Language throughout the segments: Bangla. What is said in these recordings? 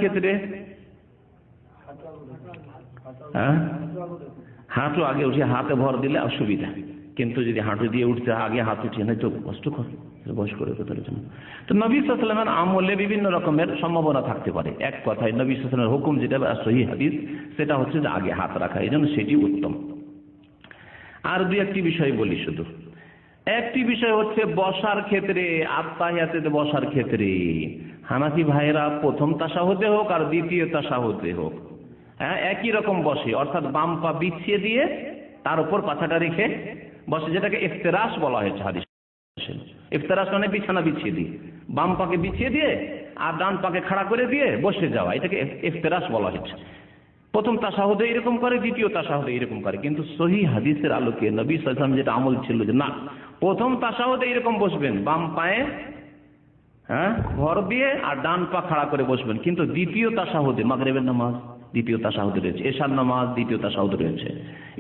ক্ষেত্রে হাঁটু আগে উঠে হাতে ভর দিলে অসুবিধা, কিন্তু যদি হাঁটু দিয়ে উঠতে আগে হাত উঠিয়ে নেয় তো কষ্টকর, বয়স করে কোথার জন্য। তো নবী সাল্লাল্লাহু আলাইহি ওয়াসাল্লামের আমলে বিভিন্ন রকমের সম্ভাবনা থাকতে পারে। এক কথায় নবী সাল্লাল্লাহু আলাইহি ওয়াসাল্লামের হুকুম যেটা সহিহ হাদিস সেটা হচ্ছে যে আগে হাত রাখা, এই জন্য সেটি উত্তম। আর দুই একটি বিষয় বলি শুধু। একটি বিষয় হচ্ছে বসার ক্ষেত্রে, আত্তাহিয়াতে বসার ক্ষেত্রে হানাফি ভাইরা প্রথম তাশাহুদে হোক আর দ্বিতীয় তাশাহুদে হোক একই রকম বসে, অর্থাৎ বাম পা বিছিয়ে দিয়ে তার উপর পাছাটা রেখে বসে, যেটাকে ইফতিরাশ বলা হয়েছে হাদিস। ইফতিরাশ মানে বিছানা বিছিয়ে দিয়ে বাম পাকে বিছিয়ে দিয়ে আর ডান পাকে খাড়া করে দিয়ে বসে যাওয়া, এটাকে ইফতিরাশ বলা হয়েছে। প্রথম তাশাহুদে এরকম করে, দ্বিতীয় তাশাহুদে এরকম করে, কিন্তু সহিহ হাদিসের আলোকে নবী সাল্লাল্লাহু আলাইহি ওয়াসাল্লাম যেটা আমল ছিল যে না, প্রথম তাশাহুদে এরকম বসবেন, বাম পায়ে ভর দিয়ে আর ডান পা খাড়া করে বসবেন, কিন্তু দ্বিতীয় তাশাহুদে মাগরিবের নামাজ দ্বিতীয় তাশাহুদে রয়েছে, এশার নামাজ দ্বিতীয় তাশাহুদে রয়েছে,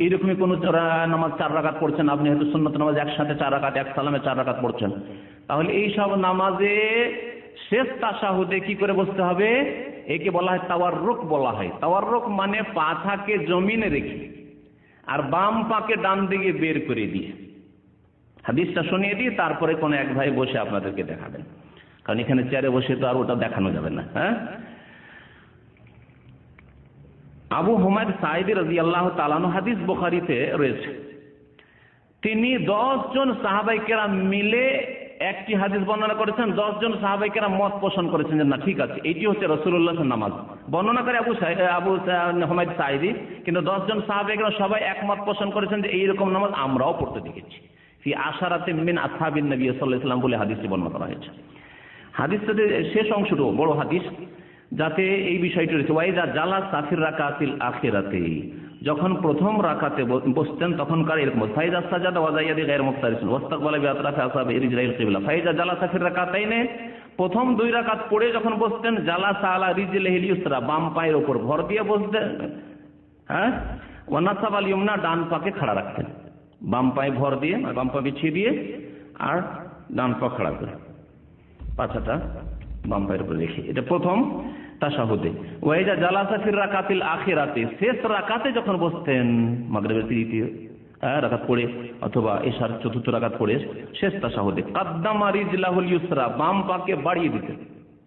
এইরকমই কোন নামাজ 4 রাকাত পড়ছেন আপনি, হয়তো সুন্নত নামাজ একসাথে 4 রাকাত, এক সালামে 4 রাকাত পড়ছেন, তাহলে এই সব নামাজে শেষ তাশাহুদে কি করে বসতে হবে? একে বলা হয় তাওয়াররুক বলা হয়। তাওয়াররুক মানে পাছাকে জমিনে রেখে আর বাম পাকে ডান দিকে বের করে দিয়ে। হাদিসটা শুনিয়ে দিয়ে তারপরে কোন এক ভাই বসে আপনাদেরকে দেখাবেন, কারণ এখানে চেয়ারে বসে তো আর ওটা দেখানো যাবে না। আবু হুমায়দ সাঈদী রাদিয়াল্লাহু তাআলা আনহু হাদিস বুখারীতে রয়েছে, তিনি 10 জন সাহাবায়ে কেরাম মিলে একটি হাদিস বর্ণনা করেছেন। 10 জন সাহাবায়ে কেরাম মত পোষণ করেছেন যে না ঠিক আছে, এটি হচ্ছে রাসূলুল্লাহর নামাজ। বর্ণনা করে আবু হুমায়দ সাঈদী, কিন্তু 10 জন সাহাবায়ে কেরাম সবাই একমত পোষণ করেছেন যে এইরকম নামাজ আমরাও পড়তে দেখেছি। ফি আশারাতিন মিন আসহাবিন নবী সাল্লাল্লাহু আলাইহি ওয়াসাল্লাম বলে হাদিসটি বর্ণনা করা হয়েছে। হাদিসটাতে শেষ অংশটুকু বড় হাদিস, যাতে এই বিষয়টি রয়েছে, ওয়াইজা জালাসা ফির রাকাতিল আখিরাতি, যখন প্রথম রাকাতে বসতেন তখনকার এরকম ফাইজা সাজাদা ওয়া যায়াদি গায়র মুফতারিসুন ওয়াস্তাকবালা বিআতরাফি আসহাবি রিজলাইল কিবলা, ফাইজা জালাসা ফির রাকাতাইনে, প্রথম 2 রাকাত পড়ে যখন বসতেন, জালাসা আলা রিজলিহিল ইউসরা, বাম পায়ের উপর ভর দিয়ে বসতেন, ওয়া নাসাবাল ইয়ুমনা, ডান পাকে খাড়া রাখতেন, বাম পায়ে ভর দিয়ে বাম পা বিছিয়ে দিয়ে আর ডান পা খাড়া করে পাছাটা বাম পায়ের উপর রেখে, এটা প্রথম তাশাহুদে। ওয়াইজা জালাসা ফির রাকাতিল আখিরাতে, শেষ রাকাতে যখন বসতেন, মাগরিবের তৃতীয় রাকাত পড়ে অথবা এশার চতুর্থ রাকাত পড়ে শেষ তাশাহুদে, কাদ্দামা রিজলাহুল ইউসরা, বাম পাকে বাড়িয়ে দিতেন,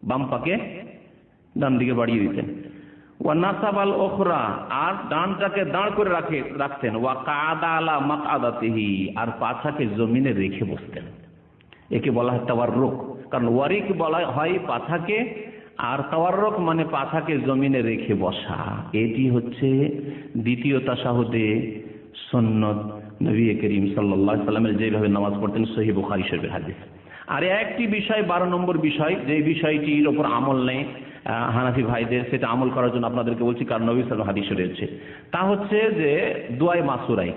বাম পাকে ডান দিকে বাড়িয়ে দিতেন, ওয়া নাসাবাল উখরা, আর ডানটাকে দাঁড় করে রাখতেন, ওয়া কাদা আলা মাকআদাতিহি, আর পাছাকে জমিনে রেখে বসতেন। একে বলা হয় তাওয়াররুক, কারণ ওয়ারিক বলা হয় পাছাকে, আর তাওয়াররুক মানে পাছাকে জমিনে রেখে বসা। এটি হচ্ছে দ্বিতীয় তাশাহুদে সুন্নত নবী করিম সাল্লাল্লাহু আলাইহি ওয়াসাল্লামের যেভাবে নামাজ পড়তেন, সহিহ বুখারী শরীফের হাদিস। আর একটি বিষয় 12 নম্বর বিষয়, যে বিষয়টির উপর আমল নেই হানাফি ভাইদের, সেটা আমল করার জন্য আপনাদেরকে বলছি, কারণ নবী সাল্লাল্লাহু আলাইহি ওয়াসাল্লাম হাদিসে রয়েছে, তা হচ্ছে যে দুআয়ে মাসুরাই,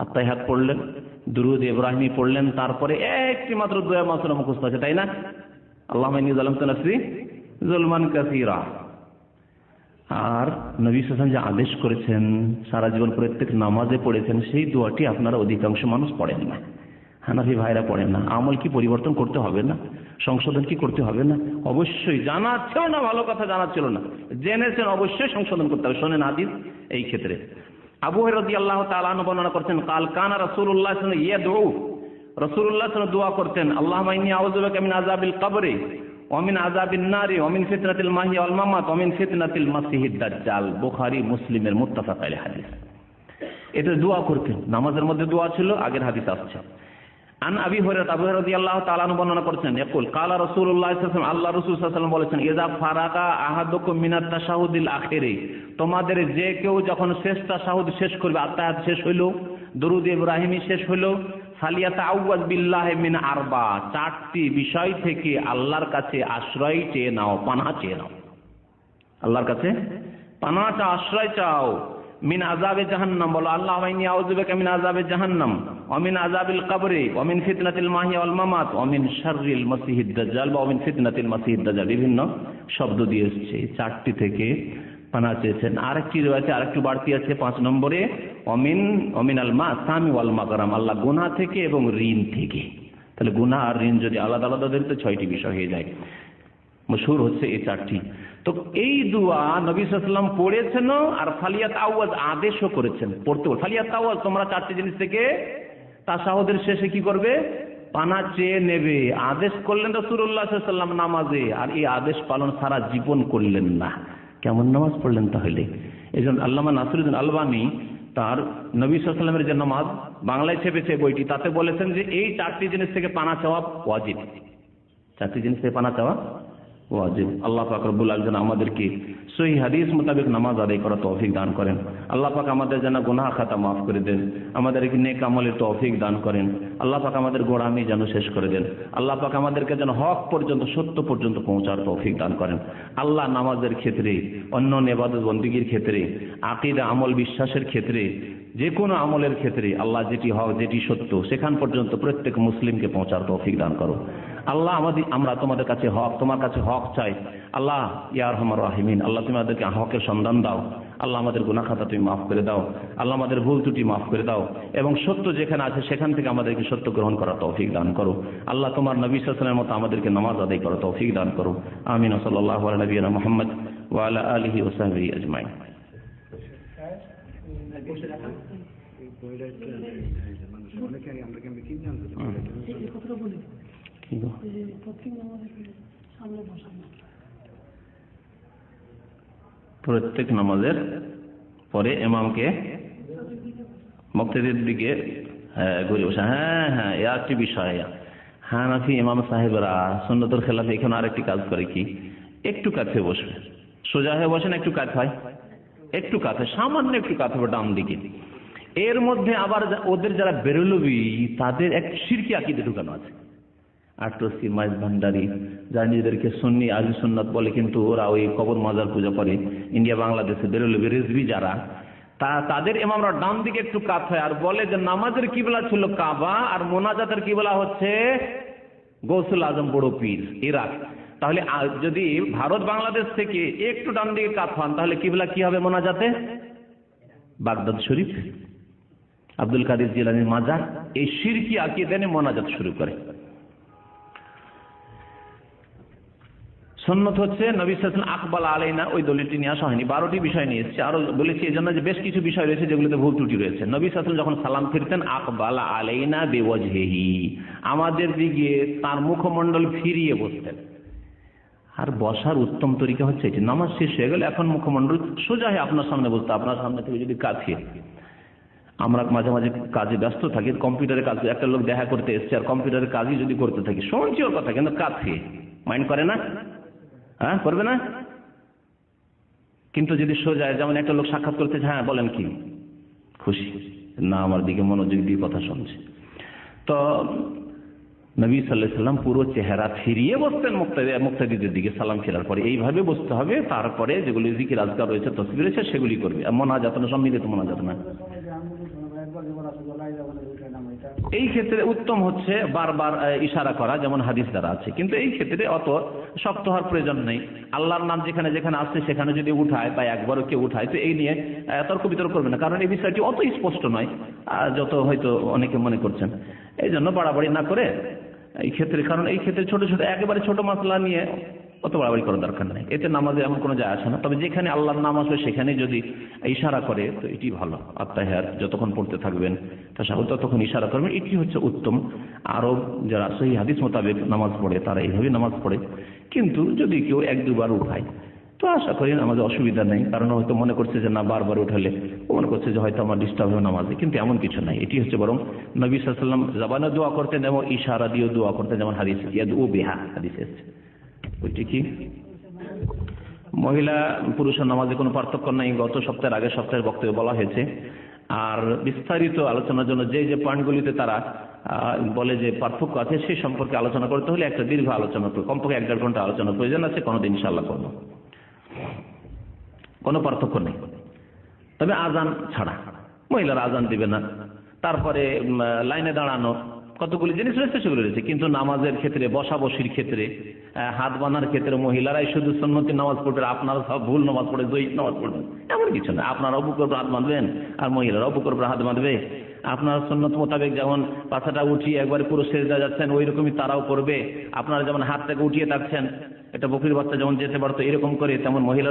আত্তাহিয়াত পড়লেন, দুরুদ ইব্রাহিমি পড়লেন, তারপরে একটি মাত্র দুআয়ে মাসুরা মুখস্থ আছে, তাই না? আল্লাহুম্মা ইন্নী যালামতু নাফসি যুলমান কাসীরা। আর নবী সাল্লাল্লাহু আলাইহি ওয়াসাল্লাম যে আদেশ করেছেন, সারা জীবন প্রত্যেক নামাজে পড়েছেন, সেই দোয়াটি আপনারা অধিকাংশ মানুষ পড়েন না, হানাফি ভাইরা পড়েন না। আমল কি পরিবর্তন করতে হবে না? সংশোধন কি করতে হবে না? অবশ্যই। জানা ছিল না, ভালো কথা, জানা ছিল না, জেনেছেন, অবশ্যই সংশোধন করতে হবে। শোনেন হাদিস এই ক্ষেত্রে। আবু হুরায়রা রাদিয়াল্লাহু তাআলা আনহু বর্ণনা করছেন, কাল কানা রাসূলুল্লাহ সাল্লাল্লাহু আলাইহি ওয়াসাল্লাম ইয়াদউ, রাসূলুল্লাহ সাল্লাল্লাহু আলাইহি ওয়াসাল্লাম দোয়া করতেন, আল্লাহুম্মা ইন্নী আউযু বিকা মিন আযাবিল কবরি ওয়া মিন আযাবিন নারি ওয়া মিন ফিতনাতিল মাহইয়া ওয়াল মামাত ওয়া মিন ফিতনাতিল মাসিহিদ দাজ্জাল। বুখারী মুসলিমের মুত্তাফাক আলাইহি হাদিস। এটা দোয়া করতেন, নামাজের মধ্যে দোয়া ছিল, আগের হাদিস আসছে। আন আবি হুরায়রা, আবু হুরায়রা রাদিয়াল্লাহু তাআলা আনহু বর্ণনা করছেন, ইয়াকুল কালা রাসূলুল্লাহ সাল্লাল্লাহু আলাইহি ওয়াসাল্লাম, আল্লাহ রাসূল সাল্লাল্লাহু আলাইহি ওয়াসাল্লাম বলেছেন, ইযা ফারাকা আহাদুকুম মিনাত তাশাহুদিল আখিরি, তোমাদের যে কেউ যখন শেষ তাশাহুদ শেষ করবে, আত্তাহিয়াত শেষ হইল, দুরুদ ইব্রাহিমি শেষ হইল, ফালিয়াতাআউযাজ বিল্লাহি মিন আরবা, 4টি বিষয় থেকে আল্লাহর কাছে আশ্রয় চেয়ে নাও, পানাহ চেয়ে নাও, আল্লাহর কাছে পানাহ চাও, আশ্রয় চাও। মিন আযাবে জাহান্নাম, বলো আল্লাহুম্মা ইন্নী আউযু বিকা মিন আযাবে জাহান্নাম ওয়া মিন আযাবিল কবরি ওয়া মিন ফিতনাতিল মাহইয়া ওয়াল মামাত ওয়া মিন শাররিল মাসিহিদ দাজ্জাল ওয়া মিন ফিতনাতিল মাসিহিদ দাজ্জাল। বিভিন্ন শব্দ দিয়ে এসেছে, 4টি থেকে পানাহ চেয়েছেন। আরেকটি রয়েছে, আরেকটু বাড়তি আছে 5 নম্বরে, অমিনাল মাসামি ওয়াল মাগরাম, আল্লাহ গুনাহ থেকে এবং ঋণ থেকে। তাহলে গুনাহ আর ঋণ যদি আলাদা আলাদা ধরে তো 6টি বিষয় হয়ে যায়। মশহুর হচ্ছে এই 4টি। তো এই দোয়া নবী সাল্লাল্লাহু আলাইহি ওয়াসাল্লাম পড়েছেন আর ফালিয়াত আওয়াজ আদেশও করেছেন পড়তে। ফালিয়াত আওয়াজ, তোমরা চারটি জিনিস থেকে তাশাহুদের শেষে কি করবে? পানা চেয়ে নেবে। আদেশ করলেন রাসূলুল্লাহ সাল্লাল্লাহু আলাইহি ওয়াসাল্লাম নামাজে, আর এই আদেশ পালন সারা জীবন করলেন না। কেমন নামাজ পড়লেন তাহলে? এই জন্য আল্লামা নাসিরুদ্দিন আলবানী তার নবী সাল্লাল্লাহু আলাইহি ওয়াসাল্লামের যে নামাজ বাংলায় ছেপেছে বইটি, তাতে বলেছেন যে এই চারটি জিনিস থেকে পানা চাওয়া ওয়াজিব। চারটি জিনিস থেকে পানা চাওয়া ওয়াজিব। আল্লাহ পাক রব্বুল আলামিন আমাদেরকে সহিহ হাদিস মোতাবেক নামাজ আদায় করার তৌফিক দান করেন। আল্লাহ পাক আমাদের যেন গুনাহ খাতা মাফ করে দেন, আমাদেরকে নেক আমলের তৌফিক দান করেন। আল্লাহ পাক আমাদের গোড়ামি যেন শেষ করে দেন। আল্লাহ পাক আমাদেরকে যেন হক পর্যন্ত, সত্য পর্যন্ত পৌঁছার তৌফিক দান করেন। আল্লাহ নামাজের ক্ষেত্রে, অন্য ইবাদত বন্দেগীর ক্ষেত্রে, আকীদা আমল বিশ্বাসের ক্ষেত্রে, যে কোনো আমলের ক্ষেত্রে আল্লাহ যেটি হক, যেটি সত্য, সেখান পর্যন্ত প্রত্যেক মুসলিমকে পৌঁছার তৌফিক দান করো। আল্লাহ আমরা তোমাদের কাছে হক, তোমার কাছে হক চাই। আল্লাহ ইয়া আরহামার রাহিমিন, আল্লাহ তুমি আমাদেরকে হকের সন্ধান দাও। আল্লাহ আমাদের গুনাহ খাতা তুমি মাফ করে দাও। আল্লাহ আমাদের ভুল ত্রুটি মাফ করে দাও, এবং সত্য যেখানে আছে সেখান থেকে আমাদেরকে সত্য গ্রহণ করার তৌফিক দান করো। আল্লাহ তোমার নবী সাল্লাল্লাহু আলাইহি ওয়াসাল্লামের মতো আমাদেরকে নামাজ আদায় করার তৌফিক দান করো। আমিন। সাল্লাল্লাহু আলা নবিয়িনা মুহাম্মদ ওয়া আলা আলিহি ওয়া সাহবিহি আজমাইন। প্রত্যেক নামাজের পরে ইমামকে মুক্তাদির দিকে ঘুরে বসা। হ্যাঁ, এ একটি বিষয়। হানাফি ইমাম সাহেবরা সুন্নতের খেলাফে এখানে আরেকটি কাজ করে কি, একটু কাছে বসবে, সোজা হয়ে বসেন, একটু কাত হয়, একটু কাত হয়, সামান্য একটু কাত হবে ডান দিকে। এর মধ্যে আবার ওদের যারা বেরলবি তাদের এক শিরকি আকীদা ঢুকানো আছে। আটরসি মাইজ ভান্ডারি যারা নিজেদেরকে সুন্নি আহলে সুন্নাত বলে, কিন্তু ওরা ওই কবর মাজার পূজা করে। ইন্ডিয়া বাংলাদেশে বেরলবি রিজভি যারা, তাদের ইমামরা ডান দিকে একটু কাত হয় আর বলে যে নামাজের কিবলা ছিল কাবা আর মোনাজাতের কিবলা হচ্ছে গৌসুল আজম বড় পীর ইরাক। তাহলে যদি ভারত বাংলাদেশ থেকে একটু ডান দিকে কাত হন, তাহলে কিবলা কি হবে মোনাজাতে? বাগদাদ শরীফ, আব্দুল কাদের জিলানীর মাজার। এই শিরকি আকীদা নিয়ে মোনাজাত শুরু করে। সুন্নত হচ্ছে নবী সাল্লাল্লাহু আলাইহি ওয়াসাল্লাম আকবাল আলাইনা, ওই দলিলটি নিয়ে আসা হয়নি। 12টি বিষয় নিয়ে এসেছে, আরো বলেছি এই জন্য যে বেশ কিছু বিষয় রয়েছে যেগুলোতে ভুল ত্রুটি রয়েছে। নবী সাল্লাল্লাহু আলাইহি ওয়াসাল্লাম যখন সালাম ফিরতেন আকবাল আলাইনা বিওয়াজহিহি, আমাদের দিকে তার মুখমণ্ডল ফিরিয়ে বসতেন। আর বসার উত্তম তরিকা হচ্ছে এটি, নামাজ শেষ হয়ে গেলে এখন মুখমণ্ডল সোজা হয়ে আপনার সামনে বসতে, আপনার সামনে থেকে যদি কাছে। আমরা মাঝে মাঝে কাজে ব্যস্ত থাকি, কম্পিউটারের কাজ, একটা লোক দেখা করতে এসছে আর কম্পিউটারের কাজই যদি করতে থাকি, শুনছি ওর কথা কিন্তু কাছে, মাইন্ড করে না? হ্যাঁ, করবে না? কিন্তু যদি সোজা, যেমন একটা লোক সাক্ষাৎ করতে, হ্যাঁ বলেন কি, খুশি না, আমার দিকে মনোযোগ দিয়ে কথা শুনছে। তো নবী সাল্লাল্লাহু আলাইহি ওয়াসাল্লাম পুরো চেহারা ফিরিয়ে বসতেন মুক্তাদিদের দিকে সালাম ফেরার পরে। এইভাবে বসতে হবে। তারপরে যেগুলি জিকির আজকার রয়েছে, তসবিহ রয়েছে, সেগুলি করবে। মোনাজাত না, সম্মিলিত মোনাজাত না। এই ক্ষেত্রে উত্তম হচ্ছে বারবার ইশারা করা, যেমন হাদিস দ্বারা আছে। কিন্তু এই ক্ষেত্রে অত শক্ত হওয়ার প্রয়োজন নেই। আল্লাহর নাম যেখানে যেখানে আসছে সেখানে যদি উঠায় বা একবারও কেউ উঠায়, তো এই নিয়ে তর্ক বিতর্ক করবে না, কারণ এই বিষয়টি অত স্পষ্ট নয় যত হয়তো অনেকে মনে করছেন। এই জন্য বাড়াবাড়ি না করে এই ক্ষেত্রে, কারণ এই ক্ষেত্রে ছোট ছোট একেবারে ছোট মাসলা নিয়ে অত বাড়াবাড়ি করার দরকার নেই। এতে নামাজে এমন কোনো যায় আসে না। তবে যেখানে আল্লাহর নাম আসবে সেখানে যদি ইশারা করে তো এটি ভালো। আত্তাহিয়াত যতক্ষণ পড়তে থাকবেন, তাশাহুদ ততক্ষণ ইশারা করবেন, এটি হচ্ছে উত্তম। আরব যারা সহিহ হাদিস মোতাবেক নামাজ পড়ে তারা এইভাবে নামাজ পড়ে। কিন্তু যদি কেউ এক দুবার উঠায় তো আশা করি আমাদের অসুবিধা নেই, কারণ হয়তো মনে করছে যে না, বারবার উঠালে মনে করছে যে হয়তো আমার ডিস্টার্ব হবে নামাজে, কিন্তু এমন কিছু নাই। এটি হচ্ছে বরং নবী সাল্লাল্লাহু আলাইহি ওয়াসাল্লাম জবানে দোয়া করতেন এবং ইশারা দিয়ে দোয়া করতেন, যেমন হাদিস ইয়াদউ বিহা হাদিস এসেছে। ওইটি কি মহিলা পুরুষের নামাজে কোনো পার্থক্য নাই, গত সপ্তাহের আগের সপ্তাহের বক্তব্যে বলা হয়েছে। আর বিস্তারিত আলোচনার জন্য যে যে পয়েন্টগুলিতে তারা বলে যে পার্থক্য আছে সেই সম্পর্কে আলোচনা করতে হলে একটা দীর্ঘ আলোচনা, কমপক্ষে 1-1.5 ঘন্টা আলোচনার প্রয়োজন আছে। কোনোদিন ইনশাআল্লাহ করব। কোনো পার্থক্য নেই, তবে আজান ছাড়া, মহিলারা আজান দিবে না। তারপরে লাইনে দাঁড়ানো, কতগুলি জিনিস রয়েছে, সেগুলো রয়েছে। কিন্তু নামাজের ক্ষেত্রে, বসা বসির ক্ষেত্রে, হাত বাঁধার ক্ষেত্রে মহিলারাই শুধু সুন্নতি নামাজ পড়বে, আপনারা সব ভুল নামাজ পড়ে দৈহিক নামাজ পড়বেন, এমন কিছু না। আপনারা বুকের উপর হাত বাঁধবেন আর মহিলারাও বুকের উপর হাত বাঁধবে। আপনারা সুন্নত মোতাবেক যেমন পাছাটা উঠিয়ে একবারে পুরো সেজদা যাচ্ছেন, ওই রকমই তারাও করবে। আপনারা যেমন হাতটাকে উঠিয়ে থাকছেন, এটা বকরির বাচ্চা যেমন যেতে পারতো এরকম করে তেমন মহিলারা